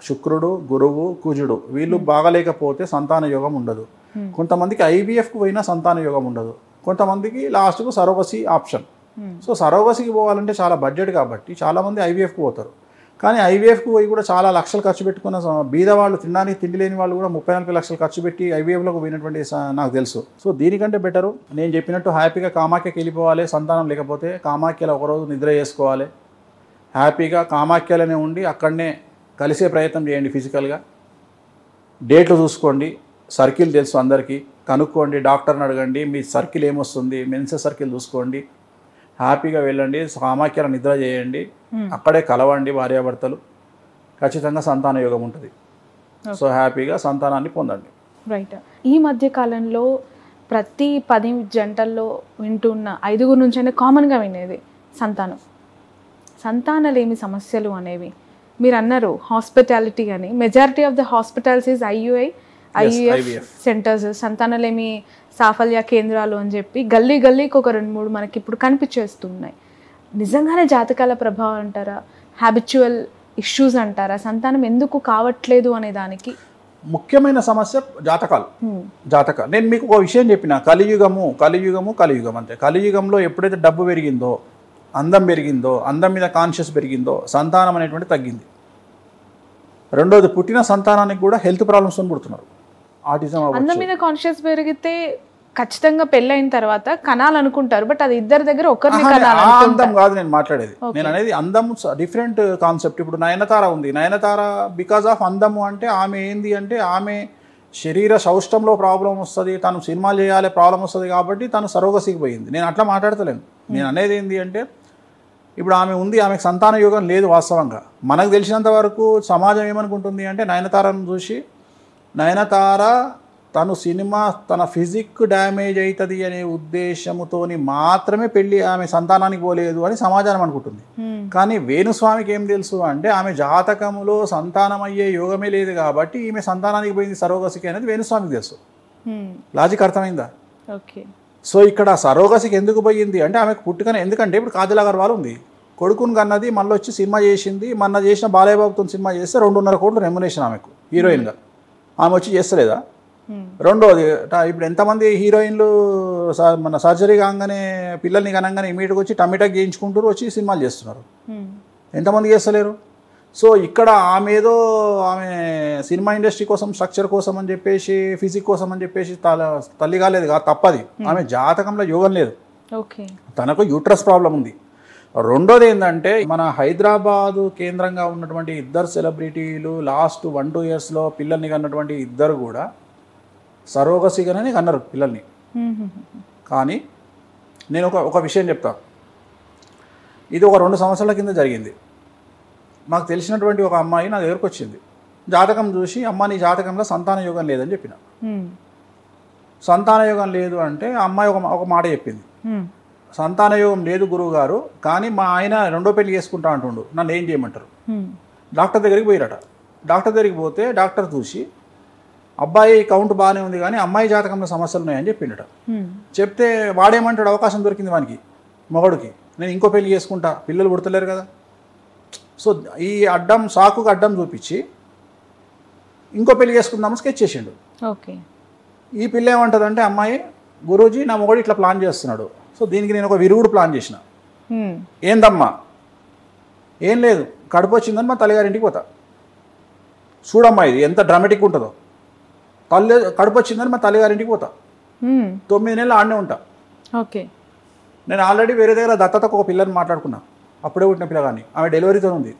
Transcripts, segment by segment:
శుక్రుడు, గురువు, కుజుడు వీళ్ళు బాగలేకపోతే సంతాన యోగం ఉండదు. కొంతమందికి ఐవీఎఫ్కు పోయినా సంతాన యోగం ఉండదు. కొంతమందికి లాస్ట్కు సరోగసి ఆప్షన్. సో సరోగసికి పోవాలంటే చాలా బడ్జెట్ కాబట్టి చాలామంది ఐవీఎఫ్కి పోతారు. కానీ ఐవీఎఫ్కి పోయి కూడా చాలా లక్షలు ఖర్చు పెట్టుకున్న బీద వాళ్ళు, తినడానికి తిండి లేని వాళ్ళు కూడా 30-40 లక్షలు ఖర్చు పెట్టి ఐవీఎఫ్లోకి పోయినటువంటి నాకు తెలుసు. సో దీనికంటే బెటరు నేను చెప్పినట్టు హ్యాపీగా కామాఖ్యకి వెళ్ళిపోవాలి. సంతానం లేకపోతే కామాఖ్యలో ఒకరోజు నిద్ర చేసుకోవాలి. హ్యాపీగా కామాఖ్యలోనే ఉండి అక్కడనే కలిసే ప్రయత్నం చేయండి. ఫిజికల్గా డేట్లు చూసుకోండి. సర్కిల్ తెలుసు అందరికీ, కనుక్కోండి. డాక్టర్ని అడగండి మీ సర్కిల్ ఏమొస్తుంది, మెన్సెస్ సర్కిల్ చూసుకోండి. హ్యాపీగా వెళ్ళండి. కామాఖ్యలో నిద్ర చేయండి. అక్కడే కలవండి భార్యాభర్తలు. ఖచ్చితంగా సంతాన యోగం ఉంటుంది. సో హ్యాపీగా సంతానాన్ని పొందండి. రైట్. ఈ మధ్య కాలంలో ప్రతి 10 జంటల్లో వింటున్న 5 నుంచైనా కామన్గా వినేది సంతానలేమి సమస్యలు అనేవి. మీరు అన్నారు హాస్పిటాలిటీ అని. Majority of the hospitals is IVF centres, సంతానలేమి సాఫల్య కేంద్రాలు అని చెప్పి గల్లీకి ఒక 2-3 మనకి ఇప్పుడు కనిపించేస్తున్నాయి. నిజంగానే జాతకాల ప్రభావం అంటారా, హ్యాబిచువల్ ఇష్యూస్ అంటారా? సంతానం ఎందుకు కావట్లేదు అనే దానికి ముఖ్యమైన సమస్య జాతకాలు. నేను మీకు ఒక విషయం చెప్పిన, కలియుగము అంతే. కలియుగంలో ఎప్పుడైతే డబ్బు పెరిగిందో, అందం పెరిగిందో, అందం మీద కాన్షియస్ పెరిగిందో, సంతానం అనేటువంటి తగ్గింది. రెండోది, పుట్టిన సంతానానికి కూడా హెల్త్ ప్రాబ్లమ్స్ పుడుతున్నారు. ఆటిజం. అందం మీద కాన్షియస్ పెరిగితే ఖచ్చితంగా పెళ్ళైన తర్వాత కనాలనుకుంటారు, బట్ అది ఇద్దరి దగ్గర ఒకరిని అందం కాదు నేను మాట్లాడేది. నేను అనేది అందం డిఫరెంట్ కాన్సెప్ట్. ఇప్పుడు నయనతార ఉంది. నయనతార బికాజ్ ఆఫ్ అందము అంటే ఆమె ఏంది అంటే ఆమె శరీర సౌష్టంలో ప్రాబ్లం వస్తుంది, తను సినిమాలు చేయాలి ప్రాబ్లం వస్తుంది కాబట్టి తను సరోగసికి పోయింది. నేను అట్లా మాట్లాడతలేను. నేను అనేది ఏంటి అంటే ఇప్పుడు ఆమె ఉంది, ఆమెకు సంతాన యోగం లేదు. వాస్తవంగా మనకు తెలిసినంత వరకు సమాజం ఏమనుకుంటుంది అంటే నయనతారను చూసి నయనతార తను సినిమా తన ఫిజిక్ డ్యామేజ్ అవుతుంది అనే ఉద్దేశంతోని మాత్రమే పెళ్ళి ఆమె సంతానానికి పోలేదు అని సమాజం అనుకుంటుంది. కానీ వేణుస్వామికి ఏం తెలుసు అంటే ఆమె జాతకములో సంతానం అయ్యే యోగమే లేదు కాబట్టి ఈమె సంతానానికి పోయింది సరోగసికి అనేది వేణుస్వామికి తెలుసు. లాజిక్ అర్థమైందా? సో ఇక్కడ సరోగసికి ఎందుకు పోయింది అంటే ఆమెకు పుట్టుకనే. ఎందుకంటే ఇప్పుడు కాజల్ అగర్వాల్ ఉంది, కొడుకుని కన్నది, మళ్ళీ వచ్చి సినిమా చేసింది. మొన్న చేసిన బాలయ్యబాబుతో సినిమా చేస్తే 2.5 కోట్లు రెమ్యునేషన్ ఆమెకు హీరోయిన్గా. ఆమె వచ్చి చేస్తలేదా? రెండోది, ఇప్పుడు ఎంతమంది హీరోయిన్లు మన సర్జరీ కాగానే పిల్లల్ని కనంగానే ఇమీడియట్గా వచ్చి టమాటాకి చేయించుకుంటారు, వచ్చి సినిమాలు చేస్తున్నారు. ఎంతమంది చేస్తలేరు? సో ఇక్కడ ఆమె సినిమా ఇండస్ట్రీ కోసం, స్ట్రక్చర్ కోసం అని చెప్పేసి, ఫిజిక్ కోసం అని చెప్పేసి తల్లి కాలేదు కాదు, తప్పది. ఆమె జాతకంలో యోగం లేదు, తనకు యూట్రస్ ప్రాబ్లం ఉంది. రెండోది ఏంటంటే మన హైదరాబాదు కేంద్రంగా ఉన్నటువంటి 2 సెలబ్రిటీలు లాస్ట్ 1-2 ఇయర్స్లో పిల్లల్ని కన్నటువంటి 2 కూడా సరోగసిగానే కన్నారు పిల్లల్ని. కానీ నేను ఒక విషయం చెప్తా. ఇది ఒక 2 సంవత్సరాల కింద జరిగింది. మాకు తెలిసినటువంటి ఒక అమ్మాయి నా దగ్గరకు వచ్చింది. జాతకం చూసి, అమ్మ నీ జాతకంలో సంతాన యోగం లేదని చెప్పిన. సంతాన యోగం లేదు అంటే ఆ అమ్మాయి ఒక మాట చెప్పింది, సంతాన యోగం లేదు గురువు గారు, కానీ మా ఆయన 2వ పెళ్లి చేసుకుంటా అంటుండు, నన్ను ఏం చేయమంటారు? డాక్టర్ దగ్గరికి పోయిరట. డాక్టర్ దగ్గరికి పోతే డాక్టర్ చూసి అబ్బాయి కౌంట్ బాగానే ఉంది కానీ అమ్మాయి జాతకంలో సమస్యలు ఉన్నాయని చెప్పిండట. చెప్తే వాడేమంటాడు, అవకాశం దొరికింది వానికి, మొగడుకి, నేను ఇంకో పెళ్లి చేసుకుంటా, పిల్లలు పుడతలేరు కదా. సో ఈ సాకుకు అడ్డం చూపించి ఇంకో పెళ్లి చేసుకుందామని స్కెచ్ చేసిండు. ఈ పిల్ల ఏమంటుందంటే, అమ్మాయి గురూజీ నా మొగడు ఇట్లా ప్లాన్ చేస్తున్నాడు, సో దీనికి నేను ఒక విరుగుడు ప్లాన్ చేసిన. ఏందమ్మా? ఏం లేదు, కడుపు వచ్చిందని మా తల్లిగారింటికి పోతా. చూడమ్మా ఇది ఎంత డ్రామాటిక్ ఉంటుందో. కడుపు వచ్చిందని మా తల్లిగారింటికి పోతా, 9 నెలలు ఆడనే ఉంటా. నేను ఆల్రెడీ వేరే దగ్గర దత్తతకు ఒక పిల్లని మాట్లాడుకున్నా, అప్పుడే పుట్టిన పిల్లగాని, ఆమె డెలివరీతో ఉంది.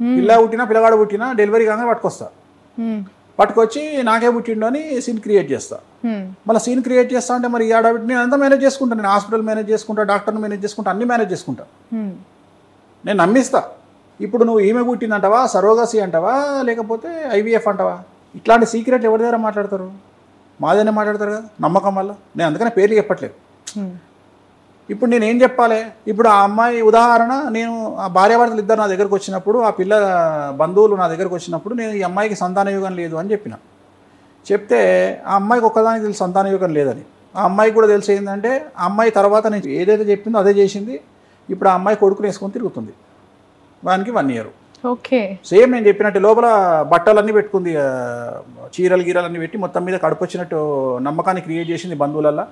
పిల్ల పుట్టినా పిల్లగాడు పుట్టినా డెలివరీ కాగానే పట్టుకొస్తా. పట్టుకొచ్చి నాకే పుట్టిండు అని సీన్ క్రియేట్ చేస్తా. మళ్ళీ సీన్ క్రియేట్ చేస్తా అంటే మరి ఆడబిడ్డ నేను అంతా మేనేజ్ చేసుకుంటా. నేను హాస్పిటల్ మేనేజ్ చేసుకుంటా, డాక్టర్ని మేనేజ్ చేసుకుంటా, అన్ని మేనేజ్ చేసుకుంటా. నేను నమ్మిస్తా. ఇప్పుడు నువ్వు ఈమె పుట్టిందంటావా, సరోగసి అంటావా, లేకపోతే ఐవీఎఫ్ అంటావా? ఇట్లాంటి సీక్రెట్లు ఎవరి దగ్గర మాట్లాడతారు? మాదైనా మాట్లాడతారు కదా, నమ్మకం వల్ల. నేను అందుకనే పేర్లు చెప్పట్లేదు. ఇప్పుడు నేను ఏం చెప్పాలి? ఇప్పుడు ఆ అమ్మాయి ఉదాహరణ, నేను ఆ భార్యాభర్తలు 2 నా దగ్గరకు వచ్చినప్పుడు, ఆ పిల్ల బంధువులు నా దగ్గరకు వచ్చినప్పుడు నేను ఈ అమ్మాయికి సంతాన యోగం లేదు అని చెప్పిన. చెప్తే ఆ అమ్మాయికి ఒక్కదానికి తెలుసు సంతాన యోగం లేదని. ఆ అమ్మాయికి కూడా తెలిసి ఏంటంటే ఆ అమ్మాయి తర్వాత నేను ఏదైతే చెప్పిందో అదే చేసింది. ఇప్పుడు ఆ అమ్మాయి కొడుకుని వేసుకొని తిరుగుతుంది. వానికి 1 ఇయర్. ఓకే. సేమ్ నేను చెప్పినట్టు లోపల బట్టలన్నీ పెట్టుకుంది, చీరలు గీరలన్నీ పెట్టి మొత్తం మీద కడుపు వచ్చినట్టు నమ్మకాన్ని క్రియేట్ చేసింది బంధువులల్లా.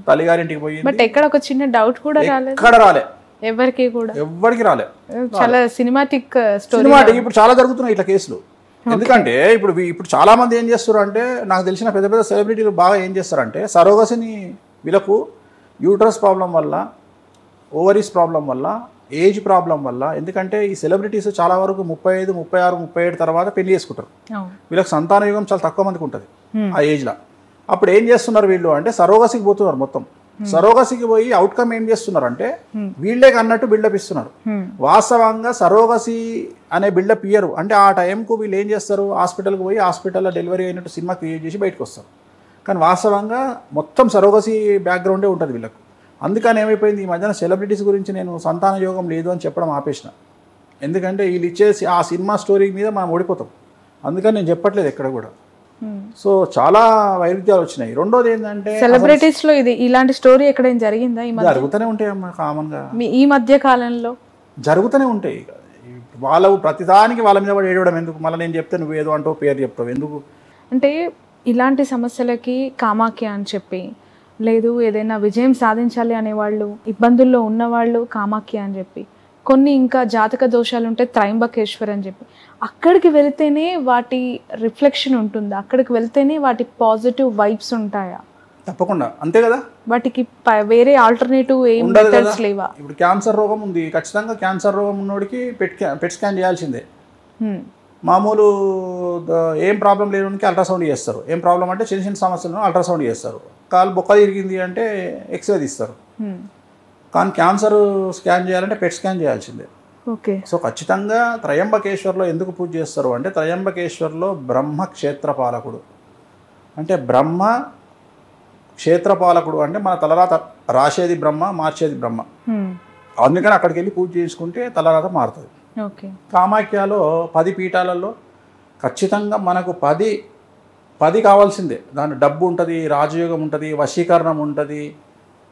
తల్లిగారింటికి పోయింది. బట్ ఎక్కడ ఒక చిన్న డౌట్ కూడా రాలేదు, ఎక్కడ రాలే, ఎవరికి కూడా, ఎవ్వరికి రాలే. చాలా సినిమాటిక్ స్టోరీ. సినిమాటిక్ ఇప్పుడు చాలా జరుగుతున్నాయి ఇట్లా కేసులు. ఎందుకంటే ఇప్పుడు చాలా మంది ఏం చేస్తారు అంటే, నాకు తెలిసిన పెద్ద పెద్ద సెలబ్రిటీలు బాగా ఏం చేస్తారంటే, సరోగసిని వీళ్ళకు యూట్రస్ ప్రాబ్లం వల్ల, ఓవరీస్ ప్రాబ్లం వల్ల, ఏజ్ ప్రాబ్లం వల్ల, ఎందుకంటే ఈ సెలబ్రిటీస్ చాలా వరకు 35, 36, 37 తర్వాత పెళ్లి చేసుకుంటారు. వీళ్ళకి సంతాన యుగం చాలా తక్కువ మందికి ఉంటుంది ఆ ఏజ్లో. అప్పుడు ఏం చేస్తున్నారు వీళ్ళు అంటే సరోగసికి పోతున్నారు. మొత్తం సరోగసికి పోయి అవుట్కమ్ ఏం చేస్తున్నారు అంటే వీళ్ళే అన్నట్టు బిల్డప్ ఇస్తున్నారు. వాస్తవంగా సరోగసి అనే బిల్డప్ ఇయ్యరు. అంటే ఆ టైంకు వీళ్ళు ఏం చేస్తారు, హాస్పిటల్కి పోయి హాస్పిటల్లో డెలివరీ అయినట్టు సినిమా క్రియేట్ చేసి బయటకు వస్తారు. కానీ వాస్తవంగా మొత్తం సరోగసి బ్యాక్గ్రౌండే ఉంటుంది వీళ్ళకు. అందుకని ఏమైపోయింది, ఈ మధ్యన సెలబ్రిటీస్ గురించి నేను సంతాన యోగం లేదు అని చెప్పడం ఆపేసిన. ఎందుకంటే వీళ్ళు ఇచ్చేసి ఆ సినిమా స్టోరీ మీద మనం ఓడిపోతాం. అందుకని నేను చెప్పట్లేదు ఎక్కడ కూడా. సో చాలా వైరుధ్యాలు వచ్చినాయి. రెండోది ఏంటంటే సెలబ్రిటీస్ లో ఇది ఇలాంటి స్టోరీ ఎక్కడైనా జరిగిందా? జరుగుతూనే ఉంటాయి అమ్మా, కామన్గా ఈ మధ్య కాలంలో జరుగుతూనే ఉంటాయి. వాళ్ళు ప్రతిదానికి వాళ్ళ మీద పడి ఏడవడం ఎందుకు? మళ్ళీ నేను చెప్తే నువ్వు ఏదో అంటావు, పేరు చెప్తావు ఎందుకు? అంటే ఇలాంటి సమస్యలకి కామాఖ్య అని చెప్పి, లేదు ఏదైనా విజయం సాధించాలి అనేవాళ్ళు, ఇబ్బందుల్లో ఉన్నవాళ్ళు కామాఖ్య అని చెప్పి, కొన్ని ఇంకా జాతక దోషాలు ఉంటే త్రయంబకేశ్వర్ అని చెప్పి, అక్కడికి వెళ్తేనే వాటి రిఫ్లెక్షన్ ఉంటుంది, అక్కడికి వెళ్తేనే వాటి పాజిటివ్ వైబ్స్ ఉంటాయా? తప్పకుండా, అంతే కదా. వాటికి వేరే ఆల్టర్నేటివ్ ఏం మెథడ్స్ లేవా? ఇప్పుడు క్యాన్సర్ రోగం ఉంది, ఖచ్చితంగా క్యాన్సర్ రోగం ఉన్నోడికి పెట్ స్కాన్ చేయాల్సిందే. మామూలు ఏం ప్రాబ్లం లేనికి అల్ట్రాసౌండ్ చేస్తారు. ఏం ప్రాబ్లం అంటే చిన్న చిన్న సమస్యలను అల్ట్రాసౌండ్ చేస్తారు. కాలు బొక్క తిరిగింది అంటే ఎక్స్రే తీస్తారు. కానీ క్యాన్సర్ స్కాన్ చేయాలంటే పెట్ స్కాన్ చేయాల్సిందే. ఓకే. సో ఖచ్చితంగా త్రయంబకేశ్వర్లో ఎందుకు పూజ చేస్తారు అంటే, త్రయంబకేశ్వర్లో బ్రహ్మ క్షేత్రపాలకుడు. అంటే బ్రహ్మ క్షేత్రపాలకుడు అంటే మన తలరాత రాసేది బ్రహ్మ, మార్చేది బ్రహ్మ. అందుకని అక్కడికి వెళ్ళి పూజ చేసుకుంటే తలరాత మారుతుంది. కామాఖ్యలో 10 పీఠాలలో ఖచ్చితంగా మనకు 10 కావాల్సిందే. దాని డబ్బు ఉంటుంది, రాజయోగం ఉంటుంది, వశీకరణం ఉంటుంది,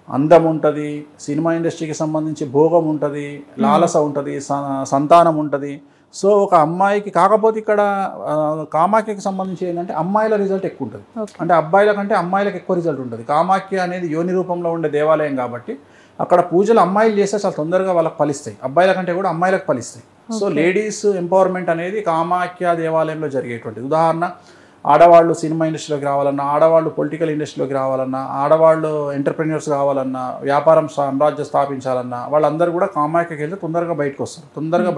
అందం ఉంటుంది, సినిమా ఇండస్ట్రీకి సంబంధించి భోగం ఉంటుంది, లాలస ఉంటుంది, సంతానం ఉంటుంది. సో ఒక అమ్మాయికి, కాకపోతే ఇక్కడ కామాఖ్యకి సంబంధించి ఏంటంటే అమ్మాయిల రిజల్ట్ ఎక్కువ ఉంటుంది. అంటే అబ్బాయిల కంటే అమ్మాయిలకు ఎక్కువ రిజల్ట్ ఉంటుంది. కామాఖ్య అనేది యోని రూపంలో ఉండే దేవాలయం కాబట్టి అక్కడ పూజలు అమ్మాయిలు చేస్తే చాలా తొందరగా వాళ్ళకి ఫలిస్తాయి, అబ్బాయిల కంటే కూడా అమ్మాయిలకు ఫలిస్తాయి. సో లేడీస్ ఎంపవర్మెంట్ అనేది కామాఖ్య దేవాలయంలో జరిగేటువంటిది. ఉదాహరణ, ఆడవాళ్ళు సినిమా ఇండస్ట్రీలోకి రావాలన్నా, ఆడవాళ్ళు పొలిటికల్ ఇండస్ట్రీలోకి రావాలన్నా, ఆడవాళ్ళు ఎంటర్ప్రెన్యూర్స్ కావాలన్నా, వ్యాపారం సామ్రాజ్యం స్థాపించాలన్నా, వాళ్ళందరూ కూడా కామాఖ్యకి వెళ్తే తొందరగా బయటకు వస్తారు. తొందరగా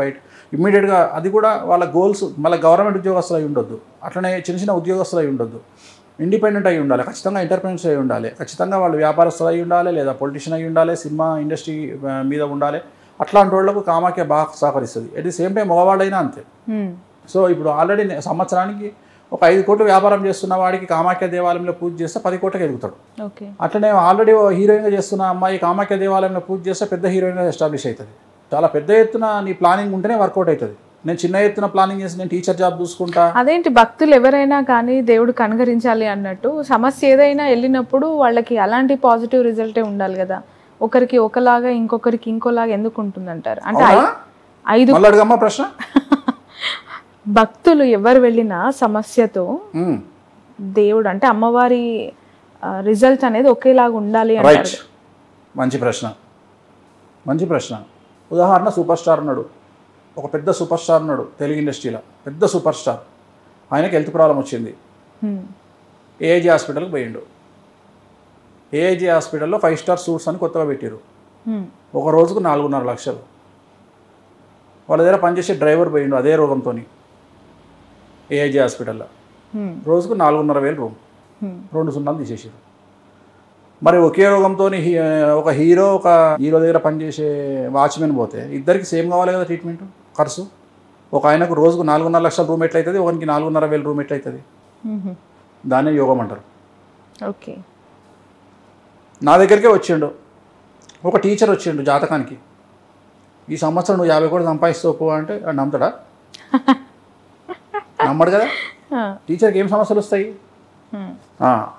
ఇమ్మీడియట్గా. అది కూడా వాళ్ళ గోల్స్ మళ్ళీ గవర్నమెంట్ ఉద్యోగస్తులు అయి ఉండొద్దు, అట్లనే చిన్న చిన్న ఉద్యోగస్తులు అయి ఉండొద్దు, ఇండిపెండెంట్ అయి ఉండాలి, ఖచ్చితంగా ఎంటర్ప్రెన్యూర్స్ అయి ఉండాలి, ఖచ్చితంగా వాళ్ళు వ్యాపారస్తులు అయి ఉండాలి, లేదా పొలిటీషియన్ అయి ఉండాలి, సినిమా ఇండస్ట్రీ మీద ఉండాలి. అట్లాంటి వాళ్ళకు కామాఖ్య బాగా సహకరిస్తుంది. అట్ ది సేమ్ టైం మగవాళ్ళైనా అంతే. సో ఇప్పుడు ఆల్రెడీ సంవత్సరానికి ఒక 5 కోట్లు వ్యాపారం చేస్తున్న వాడికి కామాఖ్య దేవాలయంలో పూజ చేస్తే 10 కోట్లకి ఎదుగుతాడు. అట్లనే ఆల్రెడీ హీరోయిన్గా చేస్తున్న అమ్మాయి కామాఖ్య దేవాలయంలో పూజ చేస్తే పెద్ద హీరోయిన్గా ఎస్టాబ్లిష్ అవుతుంది. చాలా పెద్ద ఎత్తున నీ ప్లానింగ్ ఉంటేనే వర్కౌట్ అవుతుంది. నేను చిన్న ఎత్తున ప్లానింగ్ చేసి నేను టీచర్ జాబ్ చూసుకుంటా, అదేంటి భక్తులు ఎవరైనా కానీ దేవుడు కనుగరించాలి అన్నట్టు, సమస్య ఏదైనా వెళ్ళినప్పుడు వాళ్ళకి అలాంటి పాజిటివ్ రిజల్టే ఉండాలి కదా. ఒకరికి ఒకలాగా ఇంకొకరికి ఇంకోలాగా ఎందుకు ఉంటుందంటారు? అంటే 5 ప్రశ్న భక్తులు ఎవరు వెళ్ళినా సమస్యతో దేవుడు అంటే అమ్మవారి రిజల్ట్ అనేది ఒకేలాగా ఉండాలి అంటారు. మంచి ప్రశ్న. ఉదాహరణ, సూపర్ స్టార్ ఉన్నాడు, ఒక పెద్ద సూపర్ స్టార్ ఉన్నాడు తెలుగు ఇండస్ట్రీలో, పెద్ద సూపర్ స్టార్. ఆయనకి హెల్త్ ప్రాబ్లం వచ్చింది, ఏఐజీ హాస్పిటల్కి పోయిండు. ఏఐజీ హాస్పిటల్లో 5 స్టార్ సూట్స్ అని కొత్తగా పెట్టారు. ఒక రోజుకు 4.5 లక్షలు. వాళ్ళ దగ్గర పనిచేసే డ్రైవర్ పోయిండు అదే రోగంతో ఏఐజీ హాస్పిటల్లో. రోజుకు 4.5 రూమ్, 2 సున్నాలు తీసేసారు. మరి ఒకే రోగంతో ఒక హీరో దగ్గర పనిచేసే వాచ్మెన్ పోతే ఇద్దరికి సేమ్ కావాలి కదా ట్రీట్మెంట్ ఖర్చు. ఒక ఆయనకు రోజుకు 4.5 లక్షల రూమ్ ఎట్లయితుంది, ఒకరికి 4.5 రూమ్ ఎట్లయితుంది? దాన్నే యోగం అంటారు. ఓకే. నా దగ్గరికే వచ్చిండు ఒక టీచర్, వచ్చిండు జాతకానికి, ఈ సంవత్సరం నువ్వు 50 కోట్లు సంపాదిస్తావు అంటే నమ్ముతాడా? నమ్మడు కదా. టీచర్కి ఏం సమస్యలు వస్తాయి?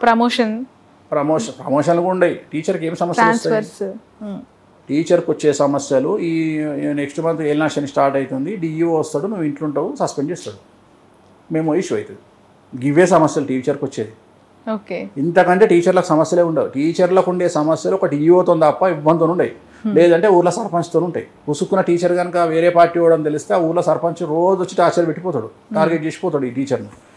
ప్రమోషన్లు కూడా ఉన్నాయి. టీచర్కి ఏం సమస్యలు వస్తాయి? టీచర్కి వచ్చే సమస్యలు ఈ నెక్స్ట్ మంత్ ఏలినాశని స్టార్ట్ అవుతుంది, డిఈఓ వస్తాడు, నువ్వు ఇంట్లో ఉంటావు, సస్పెండ్ చేస్తాడు, మేము ఇష్యూ అవుతుంది. గివే సమస్యలు టీచర్కి వచ్చేది. ఓకే, ఇంతకంటే టీచర్లకు సమస్యలే ఉండవు. టీచర్లకు ఉండే సమస్యలు ఒక డిఈఓతో తప్ప ఇబ్బందితో ఉండవు. లేదంటే ఊర్లో సర్పంచ్తో ఉంటాయి. ఉసుక్కున్న టీచర్ కనుక వేరే పార్టీ ఇవ్వడం తెలిస్తే ఆ ఊర్లో సర్పంచ్ రోజు వచ్చి టార్చర్ పెట్టిపోతాడు, టార్గెట్ చేసిపోతాడు ఈ టీచర్ను.